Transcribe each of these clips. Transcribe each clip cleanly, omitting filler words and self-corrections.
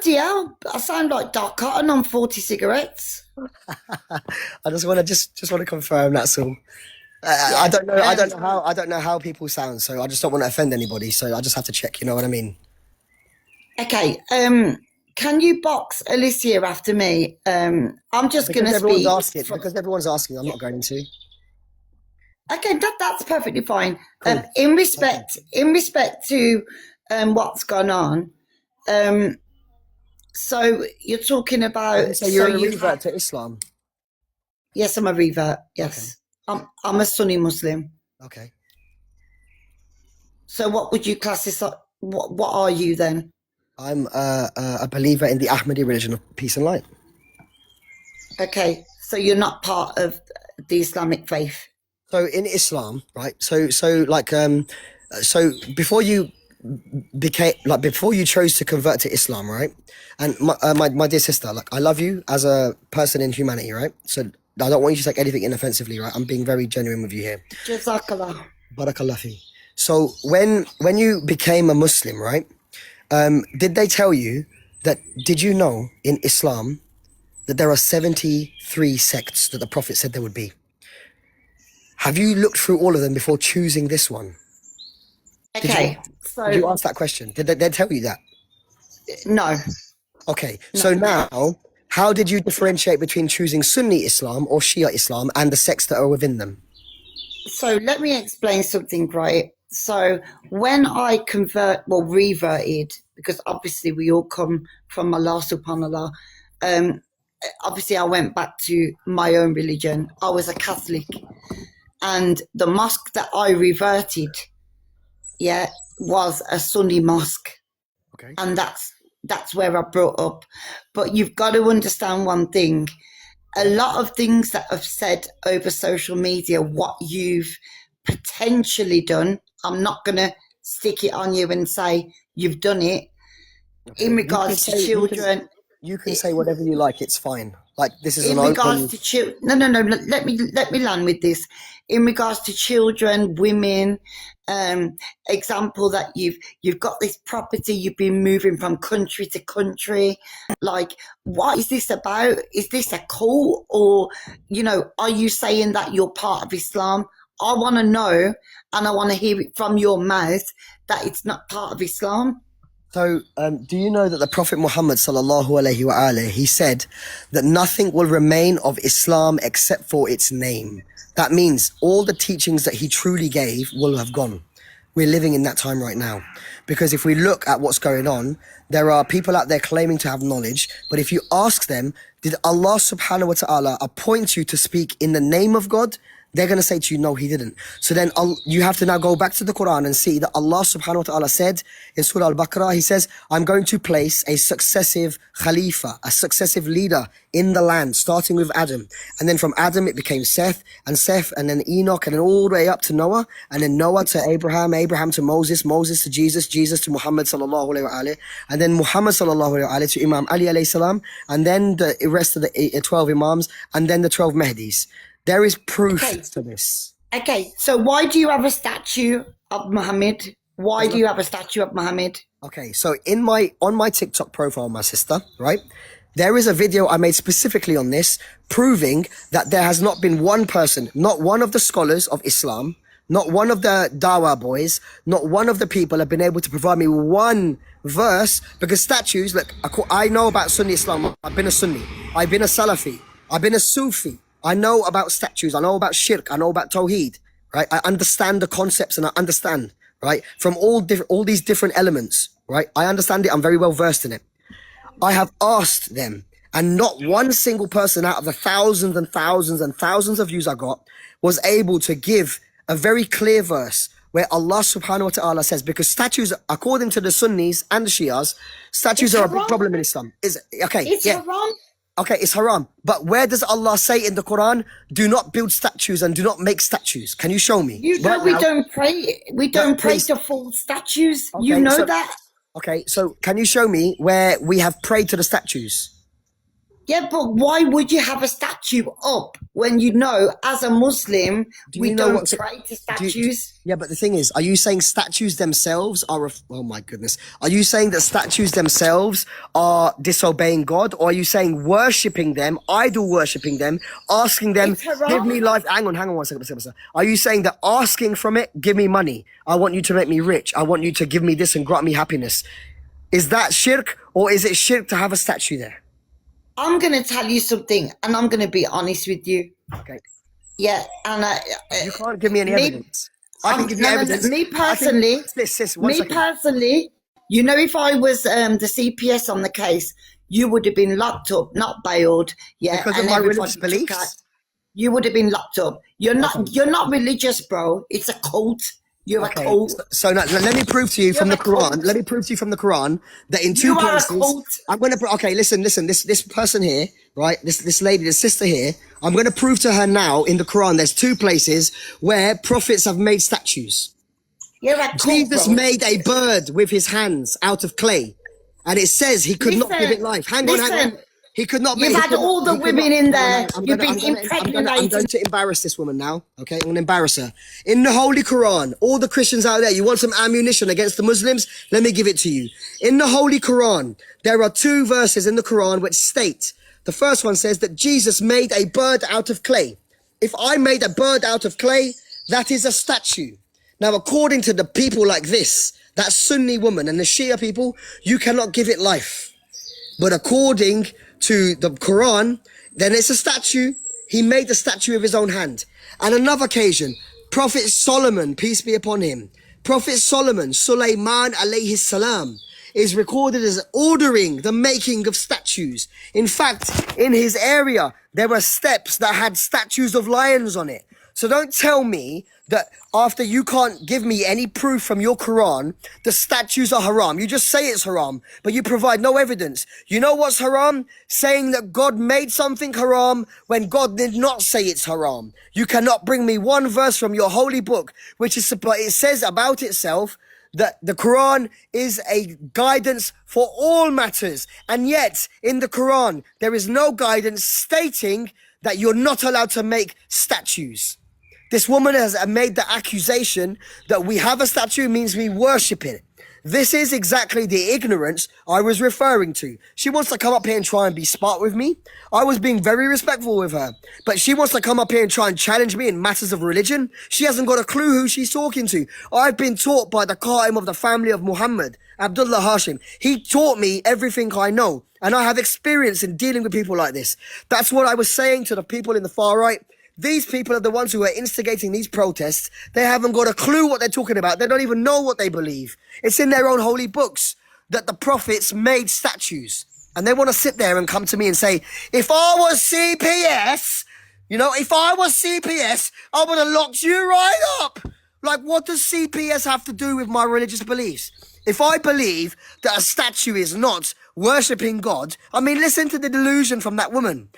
Bloody hell! I sound like Doc Cotton on 40 cigarettes. I just want to confirm that's all. I Yeah. don't know. I don't know how people sound, so I just don't want to offend anybody. So I just have to check. You know what I mean? Okay. Can you box Alicia after me? I'm just Because gonna everyone's speak. asking. Because everyone's asking. I'm not going to. Okay, that's perfectly fine. Cool. Okay. In respect to what's gone on, um, so you're talking Did you about say so you're a you've had revert to Islam? yes, I'm a revert. Okay. Yes, I'm a Sunni Muslim. Okay. So what would you class this? What are you then? I'm a believer in the Ahmadi religion of peace and light. Okay, so you're not part of the Islamic faith. So in Islam, right? So before you became like before you chose to convert to Islam, right? And my dear sister, like I love you as a person in humanity, right? So I don't want you to take anything inoffensively, right? I'm being very genuine with you here. Jazakallah. Barakallah fi. So when you became a Muslim, right? Did they tell you that? Did you know in Islam that there are 73 sects that the Prophet said there would be? Have you looked through all of them before choosing this one? Did you Okay, did you so ask that question? Did they tell you that? no, Okay, so no. now, how did you differentiate between choosing Sunni Islam or Shia Islam and the sects that are within them? So let me explain something, right? So when I reverted, because obviously we all come from Allah subhanallah, um, obviously I went back to my own religion. I was a Catholic, and the mosque that I reverted, yeah, was a Sunni mosque, Okay. and that's where I brought up. But you've got to understand one thing. A lot of things that I've said over social media, what you've potentially done, I'm not going to stick it on you and say you've done it in Okay. regards to children. You can say whatever you like. It's fine. Like this is an In regards open. to children, no. Let me land with this. In regards to children, women, example that you've got this property, you've been moving from country to country. Like, what is this about? Is this a cult, or are you saying that you're part of Islam? I want to know, and I want to hear it from your mouth that it's not part of Islam. So, do you know that the Prophet Muhammad sallallahu alaihi wasallam he said that nothing will remain of Islam except for its name. That means all the teachings that he truly gave will have gone. We're living in that time right now. Because if we look at what's going on, there are people out there claiming to have knowledge, but if you ask them, did Allah subhanahu wa ta'ala appoint you to speak in the name of God? They're going to say to you, no, he didn't. So then you have to now go back to the Quran and see that Allah subhanahu wa ta'ala said in Surah Al-Baqarah, he says, I'm going to place a successive Khalifa, a successive leader in the land, starting with Adam. And then from Adam, it became Seth, and then Enoch, and then all the way up to Noah, and then Noah to Abraham, Abraham to Moses, Moses to Jesus, Jesus to Muhammad sallallahu alayhi wa alayhi, and then Muhammad sallallahu alayhi wa alayhi to Imam Ali alayhi salam, and then the rest of the 12 Imams, and then the 12 Mahdis. There is proof Okay. to this. Okay, so why do you have a statue of Muhammad? Why There's do you nothing. have a statue of Muhammad? Okay, so on my TikTok profile, my sister, right? There is a video I made specifically on this, proving that there has not been one person, not one of the scholars of Islam, not one of the Dawa boys, not one of the people have been able to provide me one verse, because statues, look, I know about Sunni Islam. I've been a Sunni. I've been a Salafi. I've been a Sufi. I know about statues. I know about shirk. I know about Tawheed, right? I understand the concepts and I understand, right? From all these different elements, right? I understand it. I'm very well versed in it. I have asked them, and not one single person out of the thousands and thousands and thousands of views I got was able to give a very clear verse where Allah subhanahu wa ta'ala says, because statues, according to the Sunnis and the Shias, statues It's are a big haram. problem in Islam. Okay, It's yeah. haram. Okay, it's haram. But where does Allah say in the Quran, do not build statues and do not make statues? Can you show me? You know Right we now. don't pray. We No, don't pray please. to false statues. You Okay, know so that. okay, so can you show me where we have prayed to the statues? Yeah, but why would you have a statue up when you know, as a Muslim, we you know don't what's pray to do you, statues? yeah, but the thing is, are you saying statues themselves are oh my goodness, are you saying that statues themselves are disobeying God, or are you saying worshipping them, idol worshipping them, asking them, It's give me haram. life? Hang on one second. Are you saying that asking from it, give me money, I want you to make me rich, I want you to give me this and grant me happiness, is that shirk, or is it shirk to have a statue there? I'm going to tell you something, and I'm going to be honest with you. Okay, Yeah, and you can't give me any me, evidence. I can give you no, no, no, evidence. me I think, personally, sis, one second. you know, if I was the CPS on the case, you would have been locked up, not bailed. Yeah, Because of and my religious everybody took out. beliefs? You would have been locked up. Okay. You're not religious, bro. It's a cult. You're a Okay. cult. So now, let me prove to you from You're the a cult. Quran. Let me prove to you from the Quran that in two You are a places, cult. I'm gonna. Okay, listen. This person here, right? This lady, this sister here. I'm gonna prove to her now in the Quran. There's two places where prophets have made statues. You're a cult, Jesus bro. made a bird with his hands out of clay, and it says he could not give it Listen, life. Hang on. listen. He could not You've make. He had could not. all the He could not. women in Hang on. there. You've been I'm impregnating. going to embarrass this woman now. Okay, I'm going to embarrass her. In the Holy Quran, all the Christians out there, you want some ammunition against the Muslims? Let me give it to you. In the Holy Quran, there are two verses in the Quran which state. The first one says that Jesus made a bird out of clay. If I made a bird out of clay, that is a statue. Now, according to the people like this, that Sunni woman and the Shia people, you cannot give it life. But according to the Quran, then it's a statue. He made the statue of his own hand. And another occasion, Prophet Solomon, peace be upon him, Prophet Solomon, Sulaiman alayhi salam, is recorded as ordering the making of statues. In fact, in his area, there were steps that had statues of lions on it. So don't tell me that after you can't give me any proof from your Quran, the statues are haram. You just say it's haram, but you provide no evidence. You know what's haram? Saying that God made something haram when God did not say it's haram. You cannot bring me one verse from your holy book, which is, it says about itself that the Quran is a guidance for all matters. And yet, in the Quran, there is no guidance stating that you're not allowed to make statues. This woman has made the accusation that we have a statue means we worship it. This is exactly the ignorance I was referring to. She wants to come up here and try and be smart with me. I was being very respectful with her. But she wants to come up here and try and challenge me in matters of religion. She hasn't got a clue who she's talking to. I've been taught by the Qaim of the family of Muhammad, Abdullah Hashim. He taught me everything I know. And I have experience in dealing with people like this. That's what I was saying to the people in the far right. These people are the ones who are instigating these protests. They haven't got a clue what they're talking about. They don't even know what they believe. It's in their own holy books that the prophets made statues. And they want to sit there and come to me and say, if I was CPS, if I was CPS, I would have locked you right up. Like, what does CPS have to do with my religious beliefs? If I believe that a statue is not worshipping God, listen to the delusion from that woman.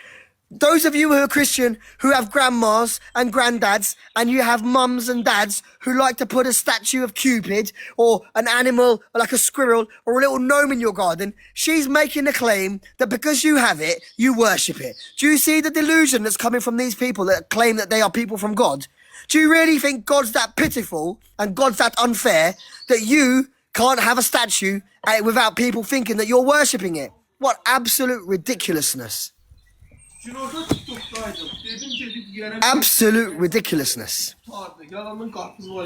Those of you who are Christian, who have grandmas and granddads, and you have mums and dads who like to put a statue of Cupid or an animal like a squirrel or a little gnome in your garden, she's making the claim that because you have it, you worship it. Do you see the delusion that's coming from these people that claim that they are people from God? Do you really think God's that pitiful and God's that unfair that you can't have a statue without people thinking that you're worshipping it? What absolute ridiculousness. Absolute ridiculousness.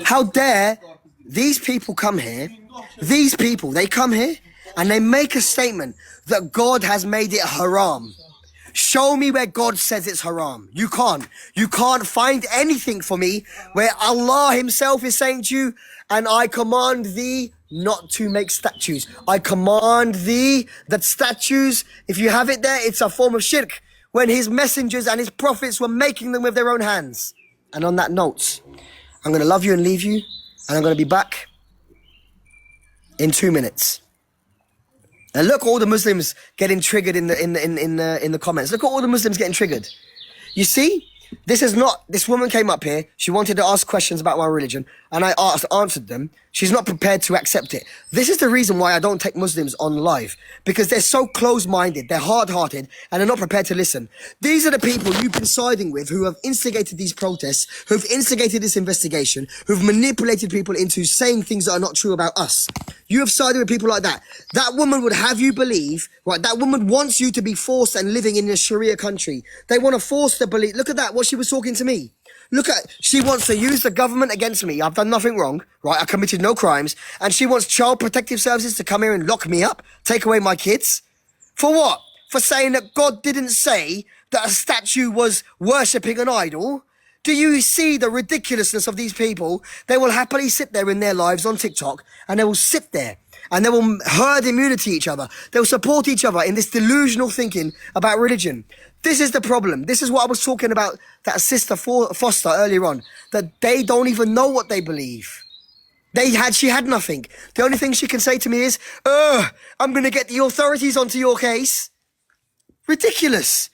How dare these people come here? These people, they come here and they make a statement that God has made it haram. Show me where God says it's haram. You can't. You can't find anything for me where Allah himself is saying to you, and I command thee not to make statues. I command thee that statues, if you have it there, it's a form of shirk. When his messengers and his prophets were making them with their own hands. And on that note, I'm going to love you and leave you, and I'm going to be back in 2 minutes. And look, all the Muslims getting triggered in the comments. Look at all the Muslims getting triggered. You see, this woman came up here. She wanted to ask questions about my religion, and I answered them. She's not prepared to accept it. This is the reason why I don't take Muslims on live, because they're so close-minded, they're hard-hearted, and they're not prepared to listen. These are the people you've been siding with who have instigated these protests, who've instigated this investigation, who've manipulated people into saying things that are not true about us. You have sided with people like that. That woman would have you believe, right? That woman wants you to be forced and living in a Sharia country. They want to force the belief. Look at that, what she was talking to me. Look at, she wants to use the government against me. I've done nothing wrong, right? I committed no crimes. And she wants Child Protective Services to come here and lock me up, take away my kids. For what? For saying that God didn't say that a statue was worshipping an idol? Do you see the ridiculousness of these people? They will happily sit there in their lives on TikTok and they will sit there and they will herd immunity each other. They'll support each other in this delusional thinking about religion. This is the problem. This is what I was talking about, that sister Foster earlier on, that they don't even know what they believe. She had nothing. The only thing she can say to me is, I'm going to get the authorities onto your case. Ridiculous.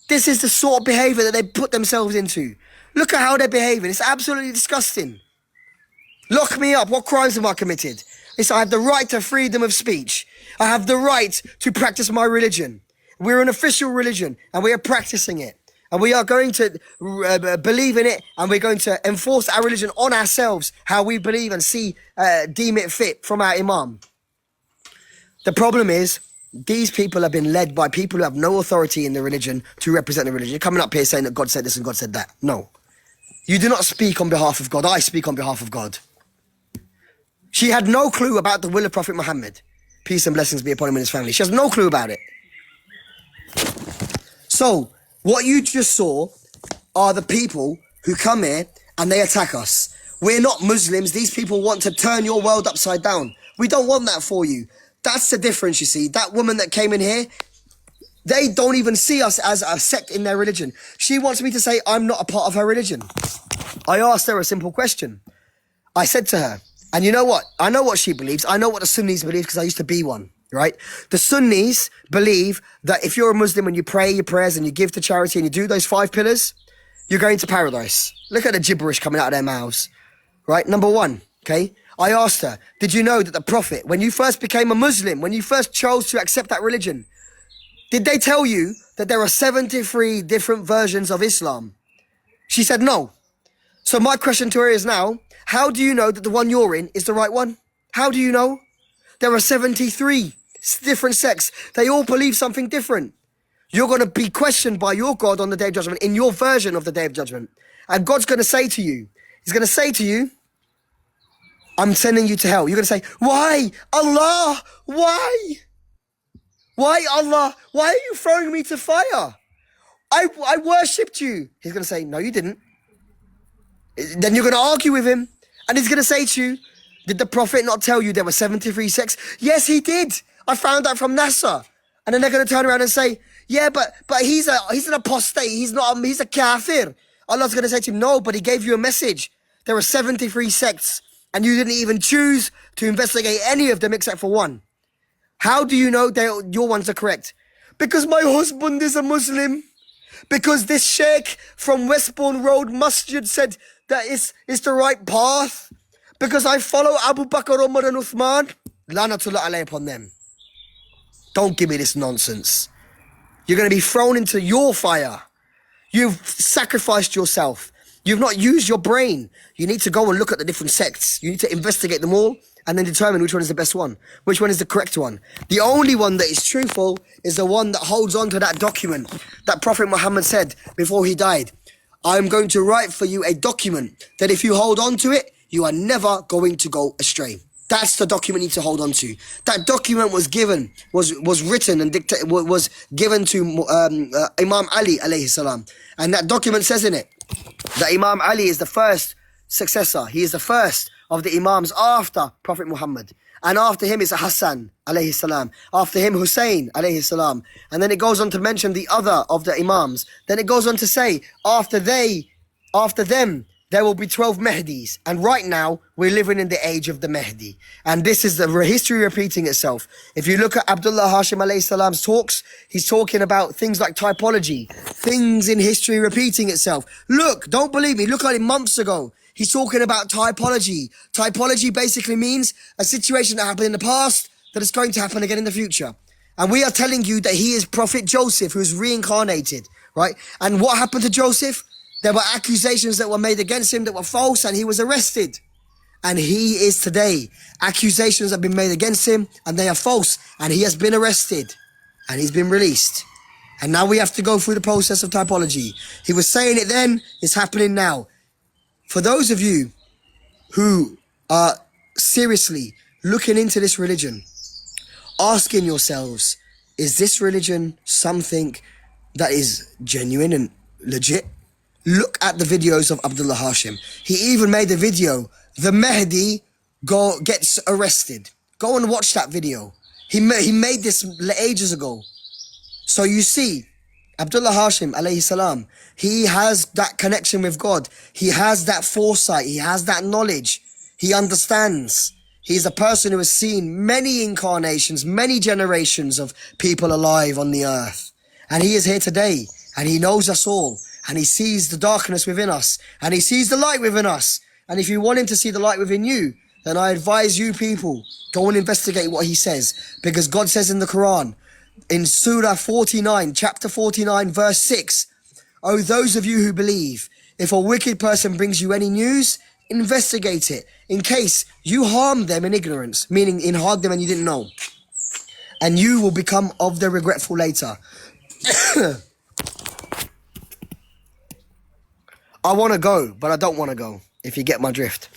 This is the sort of behavior that they put themselves into. Look at how they're behaving. It's absolutely disgusting. Lock me up. What crimes have I committed? I have the right to freedom of speech. I have the right to practice my religion. We're an official religion and we are practicing it. And we are going to believe in it, and we're going to enforce our religion on ourselves, how we believe and deem it fit from our imam. The problem is, these people have been led by people who have no authority in the religion to represent the religion. You're coming up here saying that God said this and God said that. No. You do not speak on behalf of God. I speak on behalf of God. She had no clue about the will of Prophet Muhammad. Peace and blessings be upon him and his family. She has no clue about it. So, what you just saw are the people who come here and they attack us. We're not Muslims. These people want to turn your world upside down. We don't want that for you. That's the difference, you see. That woman that came in here, they don't even see us as a sect in their religion. She wants me to say I'm not a part of her religion. I asked her a simple question. I said to her, and you know what? I know what she believes. I know what the Sunnis believe because I used to be one, right? The Sunnis believe that if you're a Muslim and you pray your prayers and you give to charity and you do those 5 pillars, you're going to paradise. Look at the gibberish coming out of their mouths, right? Number 1, okay? I asked her, did you know that the Prophet, when you first became a Muslim, when you first chose to accept that religion, did they tell you that there are 73 different versions of Islam? She said no. So my question to her is now, how do you know that the one you're in is the right one? How do you know? There are 73 different sects. They all believe something different. You're going to be questioned by your God on the Day of Judgment, in your version of the Day of Judgment. And God's going to say to you, he's going to say to you, I'm sending you to hell. You're going to say, why? Allah, why? Why, Allah? Why are you throwing me to fire? I worshipped you. He's going to say, no, you didn't. Then you're going to argue with him. And he's going to say to you, did the Prophet not tell you there were 73 sects? Yes, he did. I found that from NASA. And then they're going to turn around and say, yeah, but he's an apostate. He's a kafir. Allah's going to say to him, no, but he gave you a message. There are 73 sects. And you didn't even choose to investigate any of them except for one. How do you know your ones are correct? Because my husband is a Muslim. Because this sheikh from Westbourne Road Masjid said that it's the right path. Because I follow Abu Bakr, Umar and Uthman. Lanatullah alayhi upon them. Don't give me this nonsense. You're going to be thrown into your fire. You've sacrificed yourself. You've not used your brain. You need to go and look at the different sects. You need to investigate them all and then determine which one is the best one. Which one is the correct one. The only one that is truthful is the one that holds on to that document that Prophet Muhammad said before he died. I'm going to write for you a document that if you hold on to it, you are never going to go astray. That's the document you need to hold on to. That document was written and was given to Imam Ali alayhi salam. And that document says in it that Imam Ali is the first successor. He is the first of the Imams after Prophet Muhammad. And after him is Hassan alayhi salam. After him Hussein alayhi salam. And then it goes on to mention the other of the Imams. Then it goes on to say after them there will be 12 Mahdis. And right now, we're living in the age of the Mahdi. And this is the history repeating itself. If you look at Abdullah Hashim alayhi salam's talks, he's talking about things like typology, things in history repeating itself. Look, don't believe me, look at it months ago. He's talking about typology. Typology basically means a situation that happened in the past that is going to happen again in the future. And we are telling you that he is Prophet Joseph, who's reincarnated, right? And what happened to Joseph? There were accusations that were made against him that were false, and he was arrested. And he is today. Accusations have been made against him, and they are false. And he has been arrested, and he's been released. And now we have to go through the process of typology. He was saying it then, it's happening now. For those of you who are seriously looking into this religion, asking yourselves, is this religion something that is genuine and legit? Look at the videos of Abdullah Hashim. He even made a video, the Mahdi gets arrested. Go and watch that video. He made this ages ago. So you see, Abdullah Hashim, alayhi salam, he has that connection with God. He has that foresight. He has that knowledge. He understands. He's a person who has seen many incarnations, many generations of people alive on the earth. And he is here today, and he knows us all, and he sees the darkness within us, and he sees the light within us. And if you want him to see the light within you, then I advise you people, go and investigate what he says. Because God says in the Quran, in Surah 49, chapter 49, verse 6, "O those of you who believe, if a wicked person brings you any news, investigate it, in case you harm them in ignorance," meaning in harm them and you didn't know, "and you will become of the regretful later." I want to go, but I don't want to go, if you get my drift.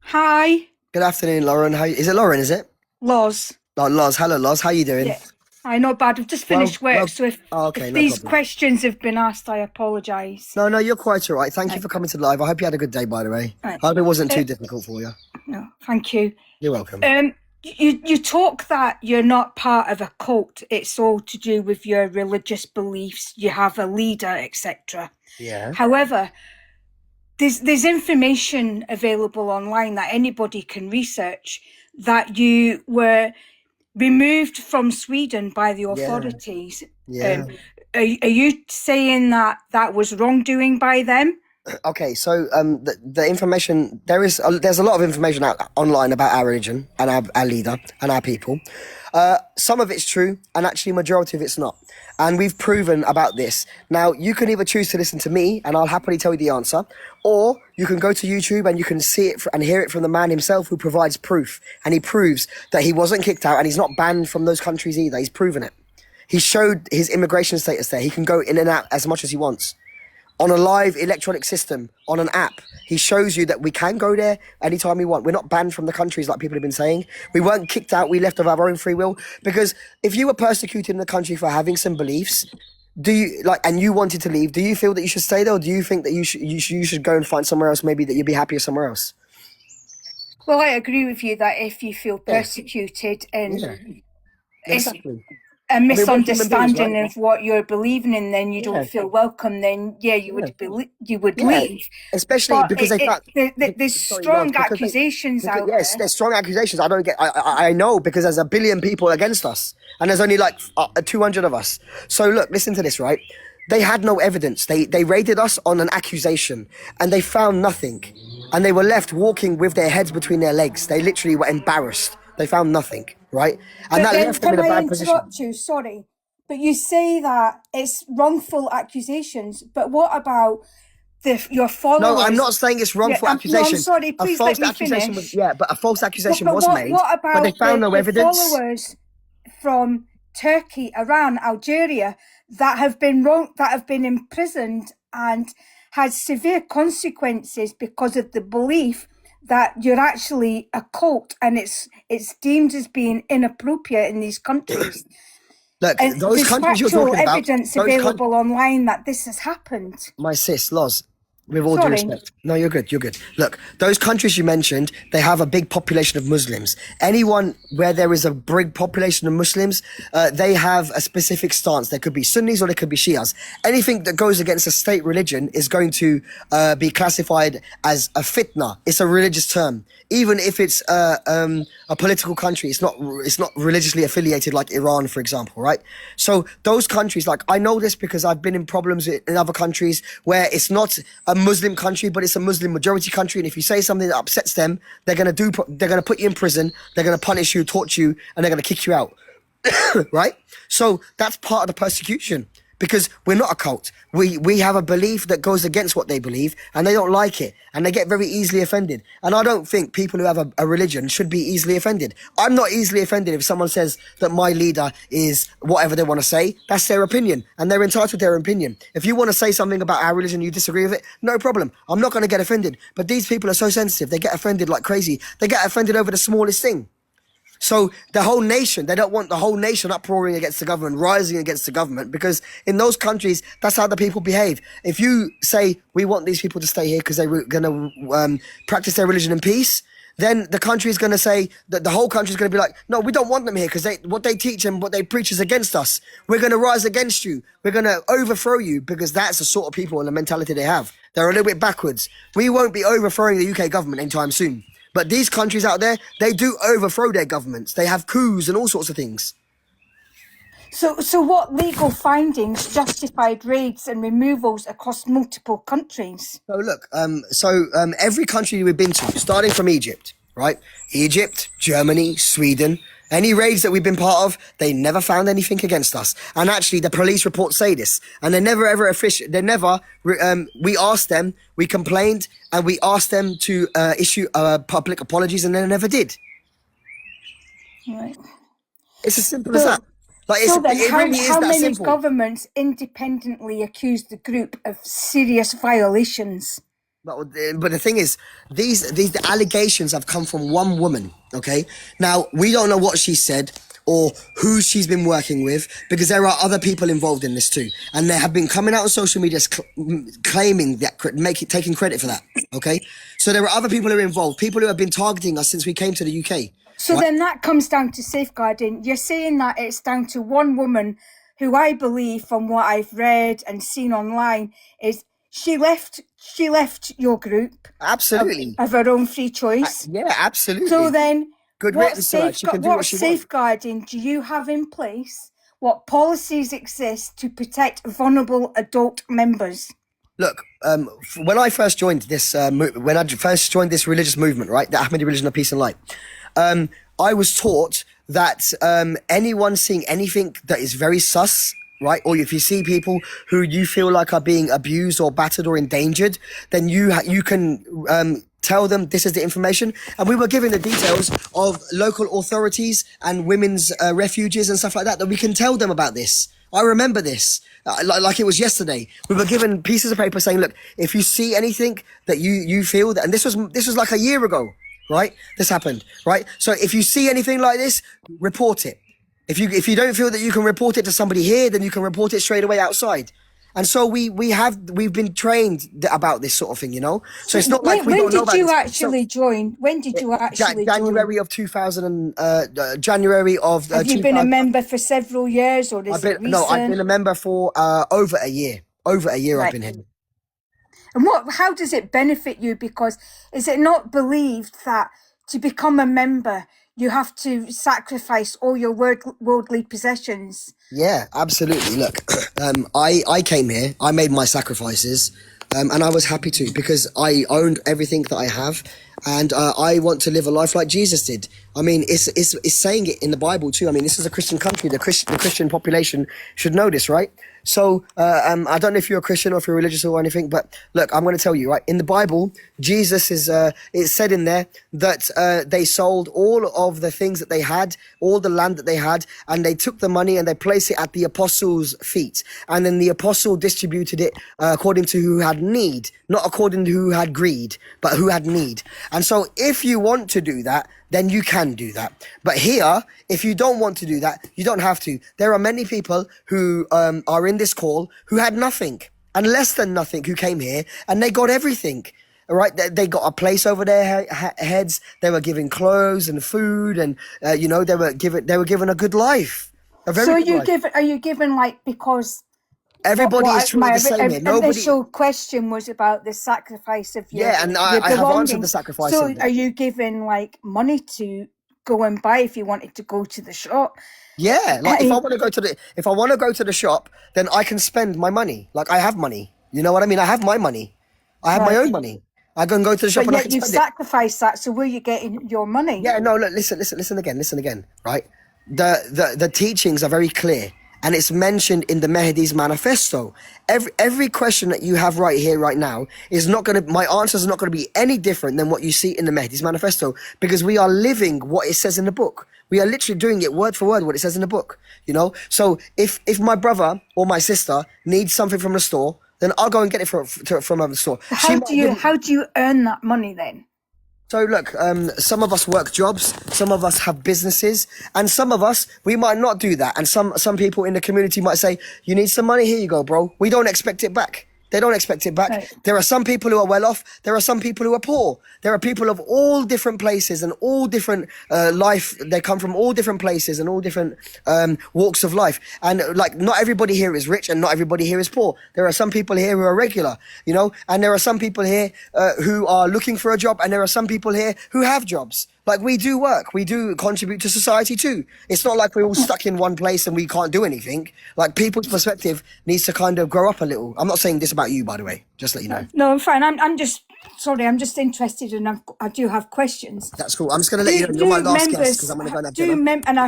Hi, Good afternoon, Lauren. Is it Lauren, is it? Loz. Oh, Loz. Hello, Loz. How you doing? Yeah, I not bad. I've just finished work, so if okay, if no these problem. questions have been asked, I apologise. No, you're quite all right. Thank you for coming to the live. I hope you had a good day, by the way. Right. I hope it wasn't too difficult for you. No, thank you. You're welcome. You talk that you're not part of a cult. It's all to do with your religious beliefs. You have a leader, etc. Yeah. However, there's information available online that anybody can research that you were removed from Sweden by the authorities. Yeah. Are you saying that that was wrongdoing by them? Okay, so the information there's a lot of information out online about our religion and our leader and our people. Some of it's true, and actually majority of it's not. And we've proven about this. Now, you can either choose to listen to me, and I'll happily tell you the answer, or you can go to YouTube and you can see it and hear it from the man himself who provides proof. And he proves that he wasn't kicked out and he's not banned from those countries either. He's proven it. He showed his immigration status there. He can go in and out as much as he wants. On a live electronic system, on an app, he shows you that we can go there anytime we want. We're not banned from the countries like people have been saying. We weren't kicked out. We left of our own free will. Because if you were persecuted in the country for having some beliefs, and you wanted to leave, do you feel that you should stay there, or do you think that you should go and find somewhere else, maybe that you'd be happier somewhere else? Well, I agree with you that if you feel persecuted and it's Exactly. a misunderstanding right? of what you're believing in, then you don't feel welcome, then you would leave. Especially But because there's strong accusations out there. Yes, there's strong accusations. I know, because there's 1 billion people against us, and there's only like 200 of us. So look, listen to this, right? They had no evidence. They raided us on an accusation, and they found nothing, and they were left walking with their heads between their legs. They literally were embarrassed. They found nothing, right? And that left them in a bad position. Can I interrupt you? Sorry. But you say that it's wrongful accusations, but what about your followers? No, I'm not saying it's wrongful accusation. No, I'm sorry, please let me finish. But a false accusation was made. What about but they found no evidence. Followers from Turkey, Iran, Algeria that have been imprisoned and had severe consequences because of the belief that you're actually a cult, and it's deemed as being inappropriate in these countries. Look, and those countries you're talking about, evidence available online that this has happened. My sis, Loz, With all due Sorry. respect. No, you're good. You're good. Look, those countries you mentioned, they have a big population of Muslims. Anyone where there is a big population of Muslims, they have a specific stance. There could be Sunnis or there could be Shias. Anything that goes against a state religion is going to be classified as a fitna. It's a religious term. Even if it's a political country, it's not religiously affiliated like Iran, for example, right? So those countries, like I know this because I've been in problems in other countries where it's not a Muslim country, but it's a Muslim majority country. And if you say something that upsets them, they're going to put you in prison. They're going to punish you, torture you, and they're going to kick you out. Right? So that's part of the persecution because we're not a cult. We have a belief that goes against what they believe and they don't like it and they get very easily offended. And I don't think people who have a religion should be easily offended. I'm not easily offended if someone says that my leader is whatever they want to say. That's their opinion and they're entitled to their opinion. If you want to say something about our religion, you disagree with it, no problem. I'm not going to get offended. But these people are so sensitive. They get offended like crazy. They get offended over the smallest thing. So the whole nation, they don't want the whole nation uproaring against the government, rising against the government, because in those countries, that's how the people behave. If you say, we want these people to stay here because they're going to practice their religion in peace, then the country is going to say that the whole country is going to be like, no, we don't want them here because what they teach and what they preach is against us. We're going to rise against you. We're going to overthrow you because that's the sort of people and the mentality they have. They're a little bit backwards. We won't be overthrowing the UK government anytime soon. But these countries out there, they do overthrow their governments. They have coups and all sorts of things. So what legal findings justified raids and removals across multiple countries? So look, every country we've been to, starting from Egypt, right? Egypt, Germany, Sweden, any raids that we've been part of, they never found anything against us. And actually, the police reports say this. And we asked them, we complained, and we asked them to issue public apologies, and they never did. Right. It's as simple as that. Like, So then, it really is how that many simple. governments independently accused the group of serious violations? But the thing is, these allegations have come from one woman, okay? Now, we don't know what she said or who she's been working with because there are other people involved in this too. And they have been coming out on social media claiming that, taking credit for that, okay? So there are other people who are involved, people who have been targeting us since we came to the UK. So then that comes down to safeguarding. You're saying that it's down to one woman who I believe, from what I've read and seen online, is she left your group Absolutely. of her own free choice. Yeah, absolutely. So then, Good what, riddance to her. She can do what she wants. safeguarding do you have in place? What policies exist to protect vulnerable adult members? Look, when I first joined this, this religious movement, right, the Ahmadi Religion of Peace and Light, I was taught that anyone seeing anything that is very sus, right, or if you see people who you feel like are being abused or battered or endangered, then you can tell them this is the information. And we were given the details of local authorities and women's refuges and stuff like that we can tell them about this. I remember this like it was yesterday. We were given pieces of paper saying, look, if you see anything that you feel that, and this was like a year ago, right? This happened, right? So if you see anything like this, report it. If you don't feel that you can report it to somebody here, then you can report it straight away outside. And so we've been trained about this sort of thing, you know. So it's not like we don't know about this. When did you actually join? When did you actually January join? of 2000 January of. Have you been a member for several years, or is it recent? No, I've been a member for over a year. Over a year, Right. I've been here. And how does it benefit you? Because is it not believed that to become a member, you have to sacrifice all your worldly possessions? Yeah, absolutely. Look, I came here, I made my sacrifices, and I was happy to because I owned everything that I have, and I want to live a life like Jesus did. I mean, it's saying it in the Bible too. I mean, this is a Christian country. The Christian population should know this, right? So I don't know if you're a Christian or if you're religious or anything, but look, I'm going to tell you, right? In the Bible, Jesus is, it's said in there that they sold all of the things that they had, all the land that they had, and they took the money and they placed it at the apostles' feet. And then the apostle distributed it according to who had need, not according to who had greed, but who had need. And so if you want to do that, then you can do that. But here, if you don't want to do that, you don't have to. There are many people who are in this call who had nothing. and less than nothing who came here and they got everything. All right, they got a place over their heads. They were given clothes and food, and you know, they were given a good life, a very So good life. are you given like because Everybody is treated my the same here. Nobody. initial question was about the sacrifice of your Yeah, and I have answered the belongings. sacrifice So of it. are you given like money to go and buy if you wanted to go to the shop? Yeah, like if I I- want to go to the shop, then I can spend my money. Like I have money. You know what I mean? I have my money. I have my Right. own money. I can go to the shop But and I yet can you've spend it. sacrificed that. So where are you getting your money? Yeah, no, look, listen again, right? The teachings are very clear, and it's mentioned in the Mahdi's manifesto. Every question that you have right here, right now, my answers are not gonna be any different than what you see in the Mahdi's manifesto, because we are living what it says in the book. We are literally doing it word for word what it says in the book. You know, so if my brother or my sister needs something from the store, then I'll go and get it from the store. How do you earn that money then? So look, some of us work jobs, some of us have businesses, and some of us, we might not do that. And some people in the community might say, you need some money, here you go, bro. We don't expect it back. They don't expect it back. Right. There are some people who are well off. There are some people who are poor. There are people of all different places and all different life. They come from all different places and all different walks of life. And like, not everybody here is rich and not everybody here is poor. There are some people here who are regular, you know, and there are some people here who are looking for a job, and there are some people here who have jobs. Like, we do work, we do contribute to society too. It's not like we're all stuck in one place and we can't do anything. Like, people's perspective needs to kind of grow up a little. I'm not saying this about you, by the way, just let you know. No, I'm fine. I'm just sorry. I'm just interested, and I do have questions. That's cool. I'm just going to let you know, you're my last guest, because I'm going to go and have dinner. And I